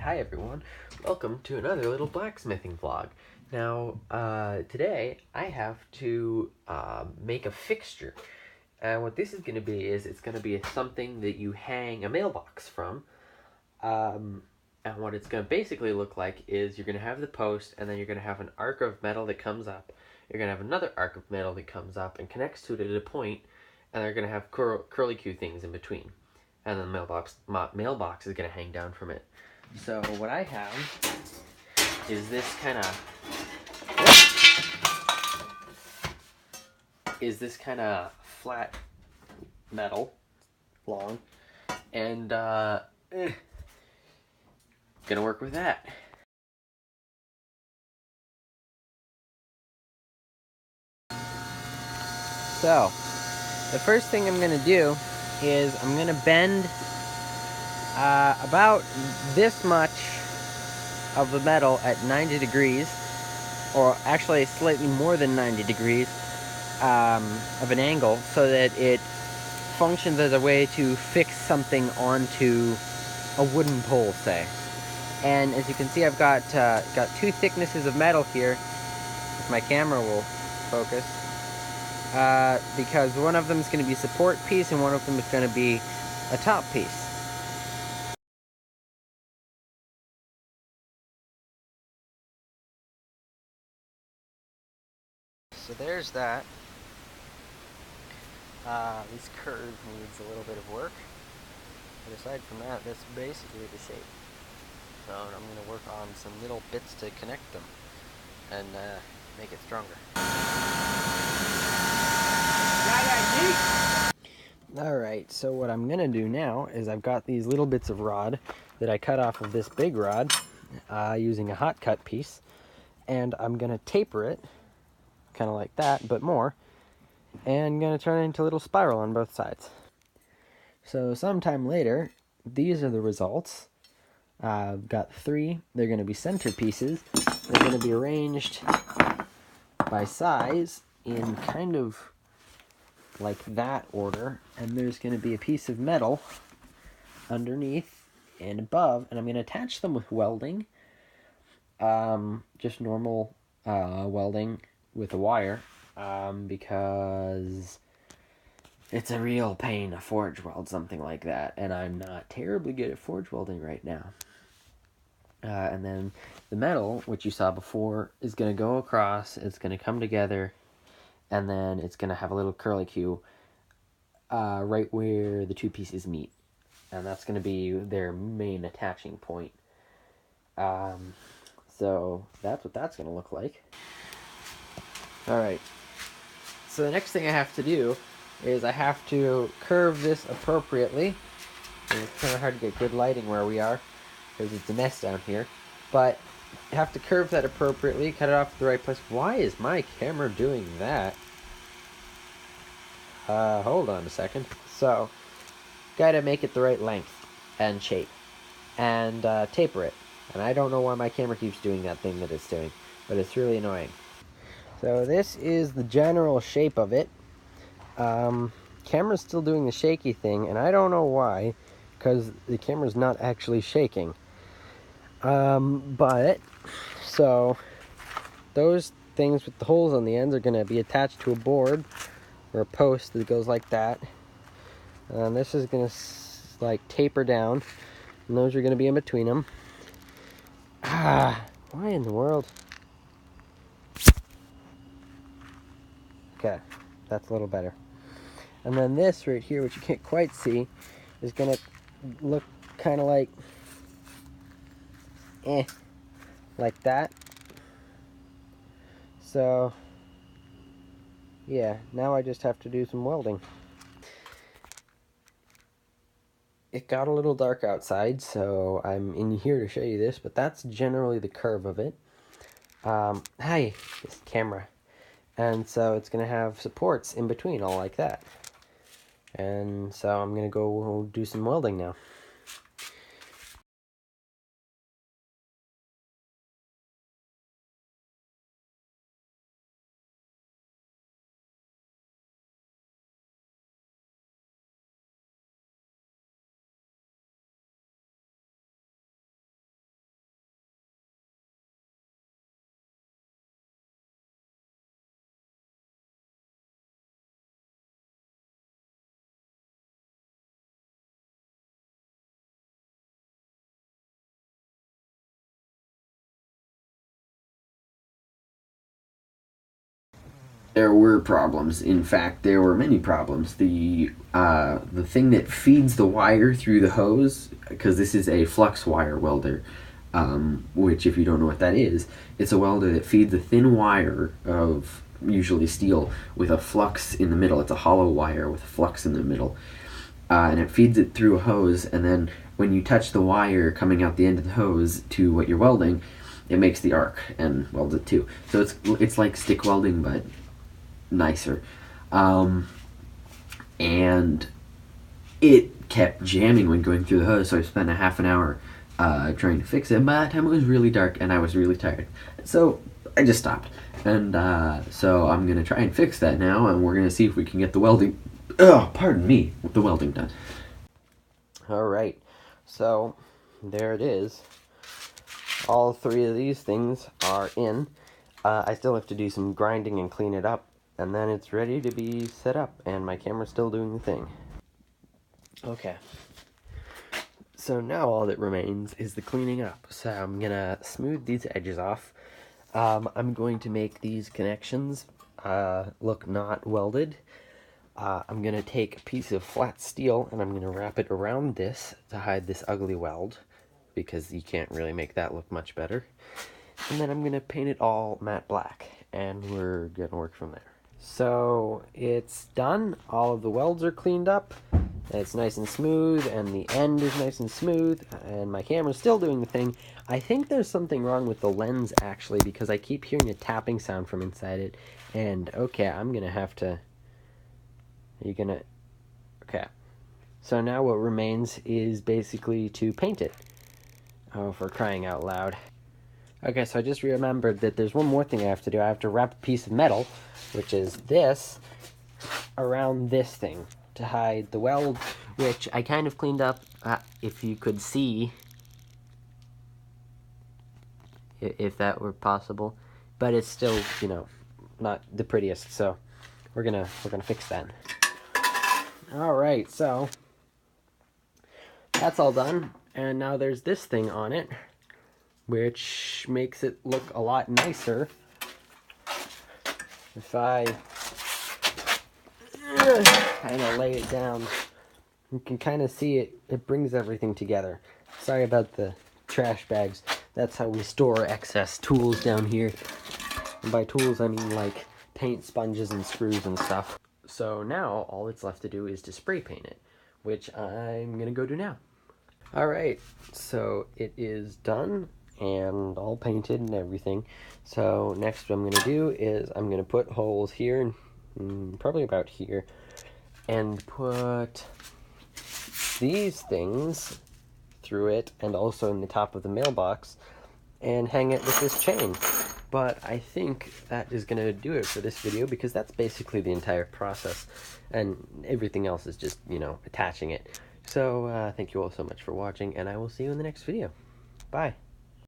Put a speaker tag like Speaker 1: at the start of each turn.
Speaker 1: hi everyone. Welcome to another little blacksmithing vlog. Now, today I have to make a fixture. And what this is going to be is it's going to be something that you hang a mailbox from. And what it's going to basically look like is you're going to have the post, and then you're going to have an arc of metal that comes up. You're going to have another arc of metal that comes up and connects to it at a point, and they're going to have curly-Q things in between. And then the mailbox is going to hang down from it. So what I have is this kind of flat metal, long, and gonna work with that. So the first thing I'm gonna do is I'm gonna bend about this much of the metal at 90 degrees, or actually slightly more than 90 degrees of an angle, so that it functions as a way to fix something onto a wooden pole, say. And as you can see, I've got two thicknesses of metal here, if my camera will focus, because one of them is going to be a support piece and one of them is going to be a top piece. So there's that. This curve needs a little bit of work, but aside from that, that's basically the shape. So I'm going to work on some little bits to connect them and make it stronger. Alright, so what I'm going to do now is I've got these little bits of rod that I cut off of this big rod using a hot cut piece, and I'm going to taper it, kind of like that, but more, and I'm going to turn it into a little spiral on both sides. So sometime later, these are the results. I've got three. They're going to be center pieces. They're going to be arranged by size in kind of like that order, and there's going to be a piece of metal underneath and above, and I'm going to attach them with welding, just normal welding with a wire, because it's a real pain to forge weld something like that, and I'm not terribly good at forge welding right now. And then the metal, which you saw before, is going to go across, it's going to come together, and then it's going to have a little curly-Q right where the two pieces meet. And that's going to be their main attaching point. So that's what that's going to look like. Alright, so the next thing I have to do is I have to curve this appropriately. And it's kind of hard to get good lighting where we are, because it's a mess down here. But you have to curve that appropriately, cut it off at the right place. Why is my camera doing that? Hold on a second. So, gotta make it the right length and shape, and taper it. And I don't know why my camera keeps doing that thing that it's doing, but it's really annoying. So this is the general shape of it. Camera's still doing the shaky thing, and I don't know why, because the camera's not actually shaking. But, so, those things with the holes on the ends are going to be attached to a board, or a post that goes like that. And this is going to, like, taper down, and those are going to be in between them. Why in the world? Okay, that's a little better. And then this right here, which you can't quite see, is going to look kind of like, like that. So, yeah, now I just have to do some welding. It got a little dark outside, so I'm in here to show you this, but that's generally the curve of it. Hi, this camera. And so it's going to have supports in between, all like that. And so I'm going to go do some welding now. There were problems. In fact, there were many problems. The thing that feeds the wire through the hose, because this is a flux wire welder, which, if you don't know what that is, it's a welder that feeds a thin wire of usually steel with a flux in the middle. It's a hollow wire with a flux in the middle, and it feeds it through a hose. And then when you touch the wire coming out the end of the hose to what you're welding, it makes the arc and welds it too. So it's like stick welding, but nicer. And it kept jamming when going through the hose, so I spent a half an hour trying to fix it. By that time it was really dark and I was really tired, so I just stopped. And so I'm gonna try and fix that now, and we're gonna see if we can get the welding, the welding done. Alright, so there it is. All three of these things are in. I still have to do some grinding and clean it up, and then it's ready to be set up, and my camera's still doing the thing. Okay. So now all that remains is the cleaning up. So I'm gonna smooth these edges off. I'm going to make these connections look not welded. I'm gonna take a piece of flat steel and I'm gonna wrap it around this to hide this ugly weld, because you can't really make that look much better. And then I'm gonna paint it all matte black, and we're gonna work from there. So it's done. All of the welds are cleaned up. It's nice and smooth, and the end is nice and smooth, and my camera's still doing the thing. I think there's something wrong with the lens, actually, because I keep hearing a tapping sound from inside it. And okay, I'm gonna have to... Okay. So now what remains is basically to paint it. Oh, for crying out loud. Okay, so I just remembered that there's one more thing I have to do. I have to wrap a piece of metal, which is this, around this thing to hide the weld, which I kind of cleaned up, if you could see, if that were possible. But it's still, you know, not the prettiest, so we're gonna fix that. Alright, so that's all done, and now there's this thing on it, which makes it look a lot nicer. If I kind of lay it down, you can kind of see it brings everything together. Sorry about the trash bags. That's how we store excess tools down here. And by tools, I mean like paint sponges and screws and stuff. So now all that's left to do is to spray paint it, which I'm gonna go do now. Alright, so it is done and all painted and everything. So next what I'm going to do is I'm going to put holes here, and probably about here, and put these things through it and also in the top of the mailbox, and hang it with this chain. But I think that is going to do it for this video, because that's basically the entire process, and everything else is just, you know, attaching it. So thank you all so much for watching, and I will see you in the next video. Bye.